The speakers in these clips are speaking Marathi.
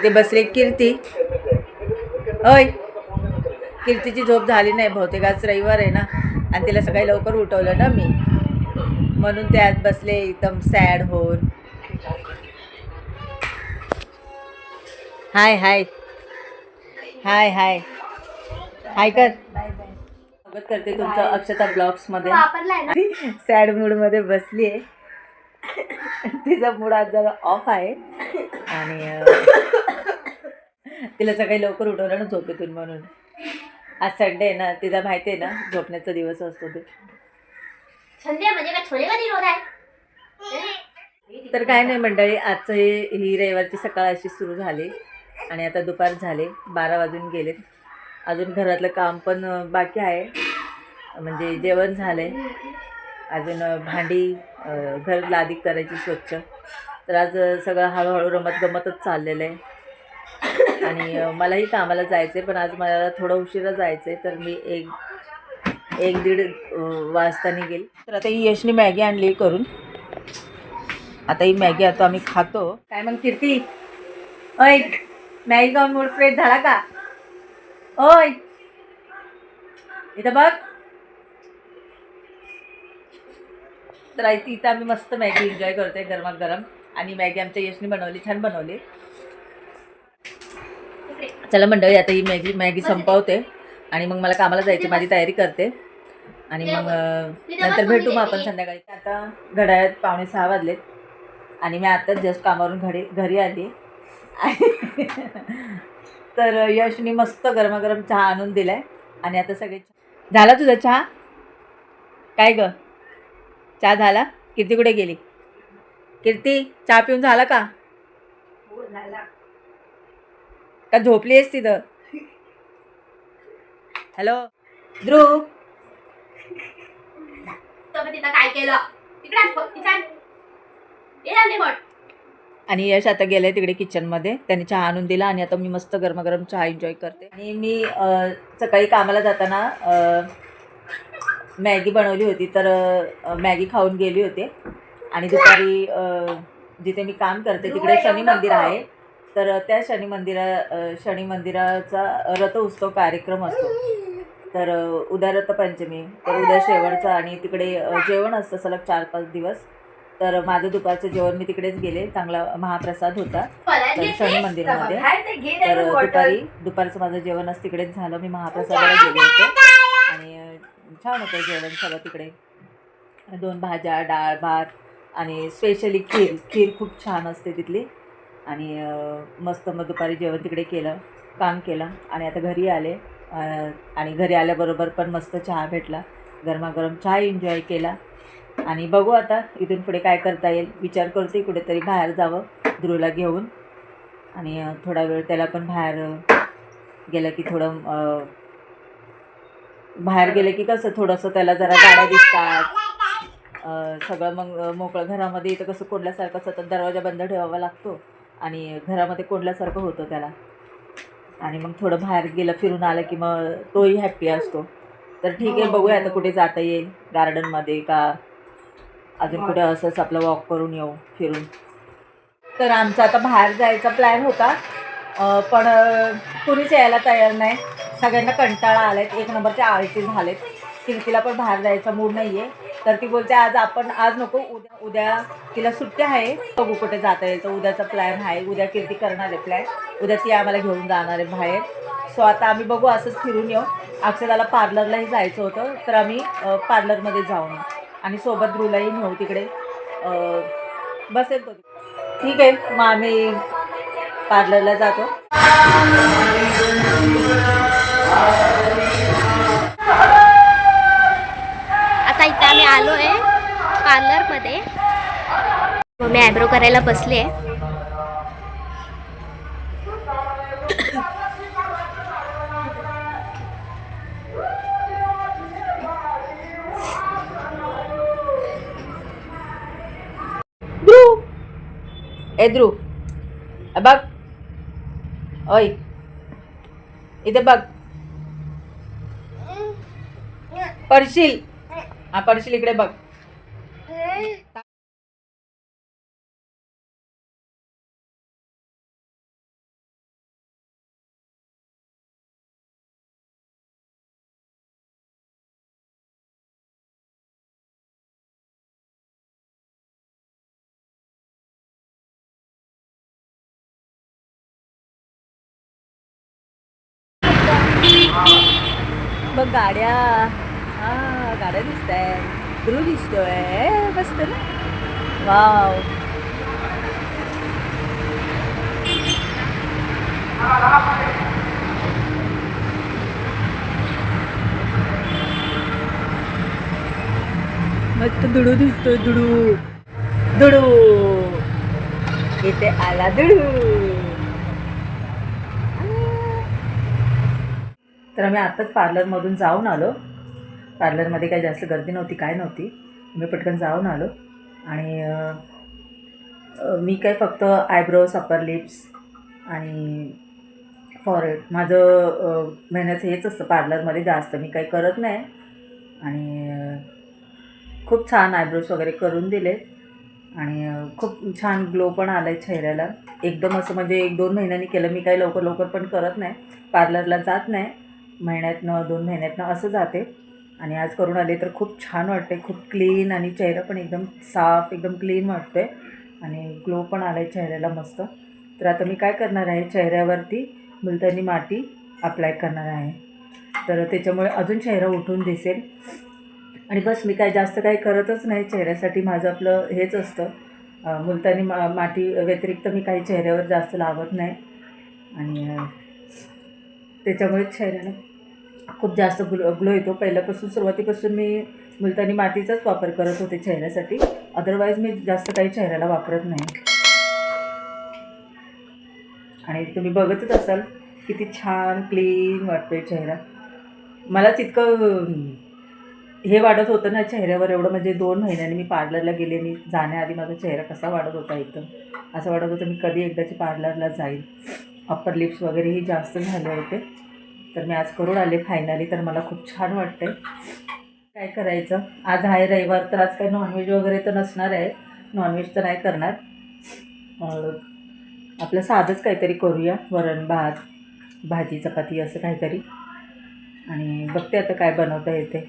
इथे बसले कीर्ती. ओय, कीर्तीची झोप झाली नाही बहुतेक, आज रविवार आहे ना आणि तिला सकाळी लवकर उठवलं ना मी, म्हणून ते आज बसले एकदम सॅड होऊन. हाय हाय हाय हाय हाय कर. स्वागत करते तुमचं अक्षता ब्लॉग्स मध्ये. सॅड मूड मध्ये बसली आहे. तिचा मूड आज जरा ऑफ आहे आणि तिला सकाळी लवकर उठवलं ना झोपेतून, म्हणून. आज संडे आहे ना, तिला माहिती आहे ना झोपण्याचा दिवस असतो ते. तर काय नाही मंडळी, आजचं ही रविवारची सकाळ अशी सुरू झाली आणि आता दुपार झाले, 12 वाजून गेलेत. अजून घरातलं काम पण बाकी आहे, म्हणजे जेवण झालंय, अजून भांडी, घर लादी करायची स्वच्छ. तर आज सगळं हळूहळू रमत गमतच चाललेलं आहे. आणि मलाही कामाला जायचं आहे, पण आज मला थोडं उशिरा जायचं आहे, तर मी एक दीड वाजता निघेल. तर आता ही यशनी मॅगी आणली करून. आता ही मॅगी आता आम्ही खातो. काय मग कीर्ती, ओय मॅगी खाऊन मूड फ्रेश झाला का? ओय इथं बघ. तर इथं आम्ही मस्त मॅगी एन्जॉय करतोय गरमागरम. आणि मॅगी आमच्या यशनी बनवली, छान बनवली. चला मंडळी, आता ही मॅगी संपवते आणि मग मला कामाला जायची, माझी तयारी करते आणि मग नंतर भेटू मग आपण संध्याकाळी. आता घड्याळात 5:45 वाजलेत आणि मी आताच जस्ट कामावरून घरी आली. तर यशनी मस्त गरमागरम चहा आणून दिलाय आणि आता सगळे. झाला तुझा चहा? काय ग, चहा झाला? कीर्ती कुठे गेली? कीर्ती, चहा पिऊन झाला का? का झोपली आहेस तिथं? हॅलो ध्रुव, काय केलं? आणि यश आता गेलाय तिकडे किचनमध्ये, त्याने चहा आणून दिला आणि आता मी मस्त गरमागरम चहा एन्जॉय करते. आणि मी सकाळी कामाला जाताना मॅगी बनवली होती, तर मॅगी खाऊन गेली होते. आणि दुपारी जिथे मी काम करते तिकडे शनी मंदिर आहे, तर त्या शनी मंदिराचा रथोत्सव कार्यक्रम असतो. तर उद्या रथपंचमी, तर उद्या शेवटचा आणि तिकडे जेवण असतं सलग 4-5 दिवस. तर माझं दुपारचं जेवण मी तिकडेच गेले, चांगला महाप्रसाद होता तर शनी मंदिरामध्ये. तर दुपारचं माझं जेवण आज तिकडेच झालं, मी महाप्रसादाला गेले होते आणि छान होतं जेवण सगळं तिकडे. 2 भाज्या, डाळ भात आणि स्पेशली खीर खूप छान असते तिथली. आणि मस्त मग दुपारी जेवण तिकडे केलं, काम केलं आणि आता घरी आले. आणि घरी आल्याबरोबर पण मस्त चहा भेटला, गरमागरम चहा एन्जॉय केला. आणि बघू आता इथून पुढे काय करता येईल, विचार करते कुठेतरी बाहेर जावं ध्रुवला घेऊन. आणि थोडा वेळ त्याला पण बाहेर गेलं की बाहेर गेलं की कसं थोडंसं त्याला जरा गाड्या दिसतात, सगळं मग मोकळं. घरामध्ये इथं कसं कोंडल्यासारखं सतत दरवाजा बंद ठेवावा लागतो आणि घरामध्ये कोंडल्यासारखं होतं त्याला. आणि मग थोडं बाहेर गेलं, फिरून आलं की मग तोही हॅप्पी असतो. तर ठीक आहे, बघूया आता कुठे जाता येईल, गार्डनमध्ये का अजून कुठे असंच आपलं वॉक करून येऊ फिरून. तर आमचा आता बाहेर जायचा प्लॅन होता, पण कुणीच यायला तयार नाही. सगळ्यांना कंटाळा आला आहे, 1 नंबरचे आळशी झालेत. कीर्तीला पण बाहेर जायचा मूड नाही आहे, तर ती बोलते आज नको, उद्या तिला सुट्टी आहे, बघू कुठे जाता येईल. तर उद्याचा प्लॅन आहे, उद्या कीर्ती करणार आहे प्लॅन, उद्या ती आम्हाला घेऊन जाणार आहे बाहेर. सो आता आम्ही बघू, असंच फिरून येऊ. अक्षताला पार्लरलाही जायचं होतं, तर आम्ही पार्लरमध्ये जाऊन आणि सोबत ध्रुवलाही नेऊ तिकडे, बसेल तो. ठीक आहे, मग आम्ही पार्लरला जातो. आता इथं आम्ही आलो आहे पार्लरमध्ये. मग मी आयब्रो करायला बसले. ध्रुव बघ, ओय इथे बघ, पडशील. हा पडशील, इकडे बघ. मग गाड्या, हा गाड्या दिसत आहे, ध्रुव दिसतोय, मस्त ना. वाव. मस्त दुडू दिसतोय, दुडू दुडू इथे आला दुडू. तर आम्ही आत्ताच पार्लरमधून जाऊन आलो. पार्लरमध्ये काही जास्त गर्दी नव्हती, काय नव्हती. मी पटकन जाऊन आलो आणि मी काय फक्त आयब्रोज, अपर लिप्स आणि फॉरहेड माझं महिन्याचं हेच असतं पार्लरमध्ये. जास्त मी काही करत नाही. आणि खूप छान आयब्रोज वगैरे करून दिले आणि खूप छान ग्लो पण आला आहे चेहऱ्याला. एकदम असं म्हणजे 1-2 महिन्यांनी केलं. मी काही लवकर पण करत नाही, पार्लरला जात नाही. महिन्यातनं 2 महिन्यातनं असं जाते आणि आज करून आले तर खूप छान वाटते. खूप क्लीन आणि चेहरा पण एकदम साफ, एकदम क्लीन वाटतो आहे आणि ग्लो पण आला आहे चेहऱ्याला मस्त. तर आता मी काय करणार आहे, चेहऱ्यावरती मुलतानी माती अप्लाय करणार आहे. तर त्याच्यामुळे अजून चेहरा उठून दिसेल. आणि बस, मी काय जास्त काही करतच नाही चेहऱ्यासाठी. माझं आपलं हेच असतं. मुलतानी माती व्यतिरिक्त मी काही चेहऱ्यावर जास्त लावत नाही आणि त्याच्यामुळे चेहऱ्याला खूप जास्त ग्लो येतो. पहिल्यापासून सुरुवातीपासून मी मुलतानी मातीचाच वापर करत होते चेहऱ्यासाठी. अदरवाईज मी जास्त काही चेहऱ्याला वापरत नाही. आणि तुम्ही बघतच असाल किती छान क्लीन वाटतोय चेहरा. मलाच इतकं हे वाढत होतं ना चेहऱ्यावर एवढं. म्हणजे 2 महिन्यांनी मी पार्लरला गेले. मी जाण्याआधी माझा चेहरा कसा वाढत होता, एकदम असं वाटत होतं मी कधी एकदाची पार्लरला जाईल. अप्पर लिप्स वगैरेही जास्त झाले होते. तर मी आज करून आले फायनली. तर मला खूप छान वाटते. काय करायचं, आज आहे रविवार, तर आज काही नॉनव्हेज वगैरे तर नसणार आहे. नॉनव्हेज तर नाही करणार. आपलं साधंच काहीतरी करूया, वरण भात, भाजी चपाती असं काहीतरी. आणि बघते आता काय बनवता येते.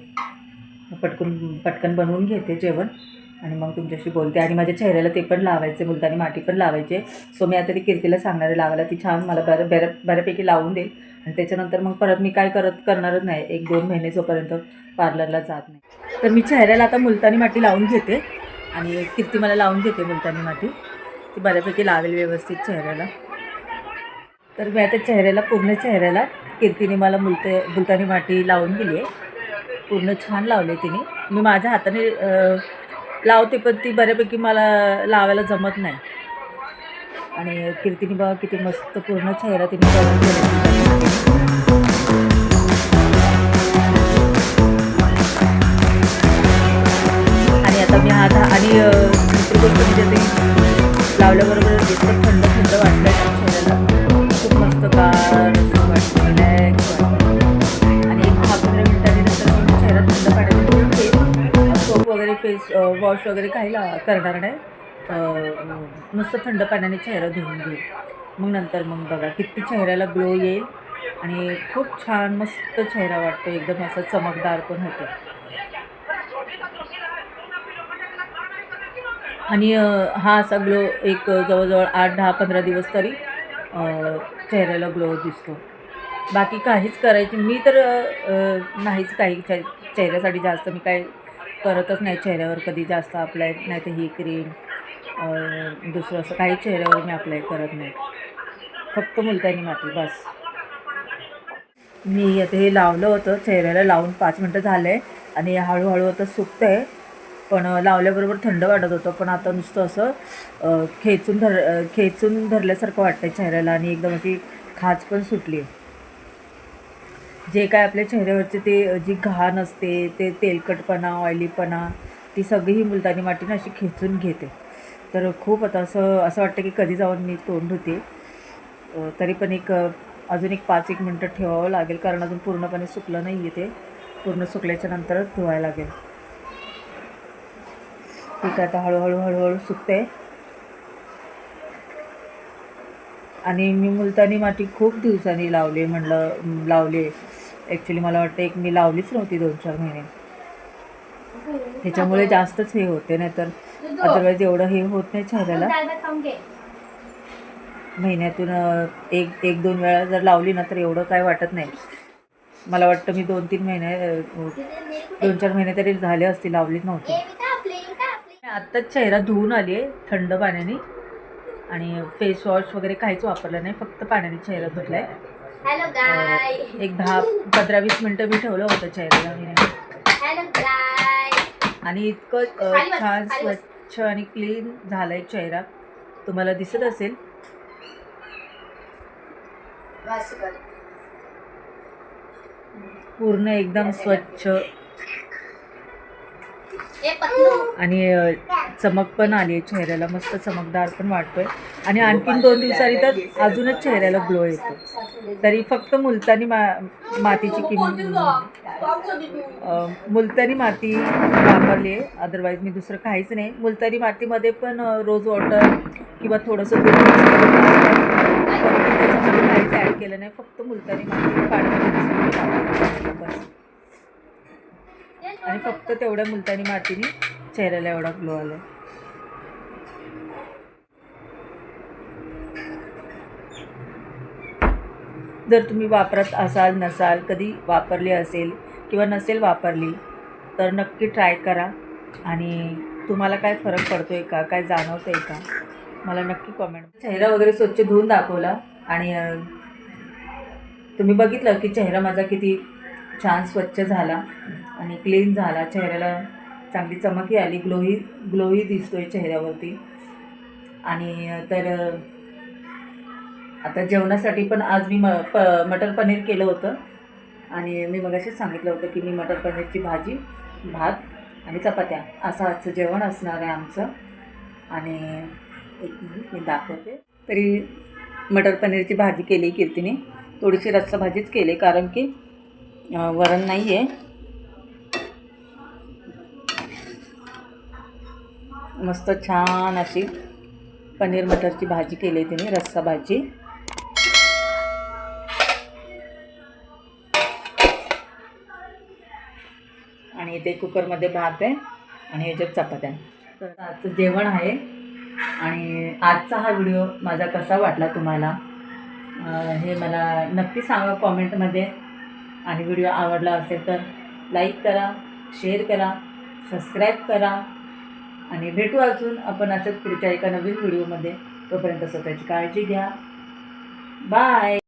पटकन बनवून घेते जेवण आणि मग तुमच्याशी बोलते. आणि माझ्या चेहऱ्याला ते पण लावायचे, मुलतानी माती पण लावायचे. सो मी आता ती कीर्तीला सांगणार आहे लावायला. ती छान मला बऱ्यापैकी लावून देईल. आणि त्याच्यानंतर मग परत मी काय करणारच नाही 1-2 महिने जोपर्यंत पार्लरला जात नाही. तर मी चेहऱ्याला आता मुलतानी माती लावून घेते आणि कीर्ती मला लावून देते मुलतानी माती. ती बऱ्यापैकी लावेल व्यवस्थित चेहऱ्याला. तर मी आता पूर्ण चेहऱ्याला कीर्तीने मला मुलतानी माती लावून दिली आहे. पूर्ण छान लावले तिने. मी माझ्या हाताने लावते पण ती बऱ्यापैकी मला लावायला जमत नाही. आणि कीर्तीने बघा किती मस्त पूर्ण चेहरा तिने करून दिला. आणि आता मी आणि दुसरी गोष्ट म्हणजे ते लावल्याबरोबर इतकं थंड वाटलं चेहऱ्याला. खूप मस्त गार असं वाटतं, रिलॅक्स वाटतं. आणि 10-15 मिनिटांनी नंतर चेहरा थंड पाण्याने धुवून घेईल. सोप वगैरे, फेस वॉश वगैरे काही करणार नाही. नुसतं थंड पाण्याने चेहरा धुवून घेईल. मग बघा किती चेहऱ्याला ग्लो येईल आणि खूप छान मस्त चेहरा वाटतो. एकदम असा चमकदार पण होतो. आणि हा असा ग्लो एक जवळजवळ 8-10-15 दिवस तरी चेहऱ्याला ग्लो दिसतो. बाकी काहीच करायची मी तर नाहीच काही चेहऱ्यासाठी जास्त मी काही करतच नाही चेहऱ्यावर कधी जास्त अप्लाय. नाही तर ही क्रीम दुसरं असं काही चेहऱ्यावर मी अप्लाय करत नाही. फक्त मुलतानी माती बस. मी आता हे लावलं होतं चेहऱ्याला, लावून 5 मिनटं झाले आणि हळूहळू आता सुकतं आहे. पण लावल्याबरोबर थंड वाटत होतं. पण आता नुसतं असं खेचून धरल्यासारखं वाटतं चेहऱ्याला आणि एकदम अशी खाज पण सुटली. जे काय आपल्या चेहऱ्यावरचे ते जी घाण असते, ते तेलकटपणा, ऑइलीपणा, ती सगळी ही मुलतानी मातीने अशी खेचून घेते. तर खूप आता असं वाटतं की कधी जाऊन मी तोंड धुते. तरी पण अजून 5-1 मिनटं ठेवावं लागेल, कारण अजून पूर्णपणे सुकलं नाही आहे. ते पूर्ण सुकल्याच्या नंतरच धुवायला लागेल. ठीक आहे, आता हळूहळू सुकते. आणि मी मुलतानी माती खूप दिवसांनी लावले. ॲक्च्युली मला वाटतं मी लावलीच नव्हती 2-4 महिने. त्याच्यामुळे जास्तच हे होते, नाही तर अदरवाईज एवढं हे होत नाही चेहऱ्याला. महिन्यातून 1-2 वेळा जर लावली ना तर एवढं काय वाटत नाही. मला वाटतं मी 2-3 महिने 2-4 महिने तरी झाले असतील, लावलीच नव्हती. आत्ताच चेहरा धुवून आली आहे थंड पाण्याने आणि फेस वॉश वगैरे काहीच वापरलं नाही, फक्त पाण्याने चेहरा धुतला आहे. हॅलो गाय. एक 10-15-20 मिनटं मी ठेवलं होतं चेहऱ्याला मी. हॅलो गाय. आणि इतकं छान स्वच्छ आणि क्लीन झालं आहे चेहरा, तुम्हाला दिसत असेल. पूर्ण एकदम स्वच्छ आणि चमक पण आली आहे चेहऱ्याला, मस्त चमकदार पण वाटतोय. आणि आणखीन 2 दिवसांनी तर अजूनच चेहऱ्याला ग्लो येतो. तरी फक्त मुलतानी मातीची मुलतानी माती वापरली आहे, अदरवाईज मी दुसरं काहीच नाही. मुलतानी मातीमध्ये पण रोज वॉटर किंवा थोडंसं दूध त्याच्यामध्ये काहीच ॲड केलं नाही, फक्त मुलतानी माती पाण्यामध्ये बस. आणि फक्त तेवढ्या मुलतानी मातीने चेहऱ्याला एवढा ग्लो आला. जर तुम्ही वापरत असाल नसाल, कधी वापरली असेल किंवा नसेल वापरली तर नक्की ट्राय करा. आणि तुम्हाला काय फरक पडतो आहे का, काय जाणवतं आहे का, मला नक्की कॉमेंट. चेहरा वगैरे स्वच्छ धुवून दाखवला आणि तुम्ही बघितलं की चेहरा माझा किती छान स्वच्छ झाला आणि क्लीन झाला. चेहऱ्याला चांगली चमकही आली, ग्लोही दिसतोय चेहऱ्यावरती. आणि तर आता जेवणासाठी पण आज मी मटर पनीर केलं होतं. आणि मी मगाशीच सांगितलं होतं की मी मटर पनीरची भाजी, भात आणि चपात्या असं आजचं जेवण असणार आहे आमचं. आणि एक मिनिट मी दाखवते. तरी मटर पनीरची भाजी केली कीर्तीने, थोडीशी रस्सा भाजीच केली कारण की वरण नाही आहे. मस्त छान अशी पनीर मटरची भाजी केली तिने, रस्सा भाजी. आणि इथे कुकरमध्ये भात आहे आणि याच्यात चपात्या. तर आजचं जेवण आहे. आणि आजचा हा व्हिडिओ माझा कसा वाटला तुम्हाला हे मला नक्की सांगा कॉमेंटमध्ये. आणि व्हिडिओ आवडला असेल तर लाईक करा, शेअर करा, सबस्क्राईब करा. आणि भेटू अजून आपण असंच पुढच्या एका नवीन व्हिडिओमध्ये. तोपर्यंत स्वतःची काळजी घ्या. बाय.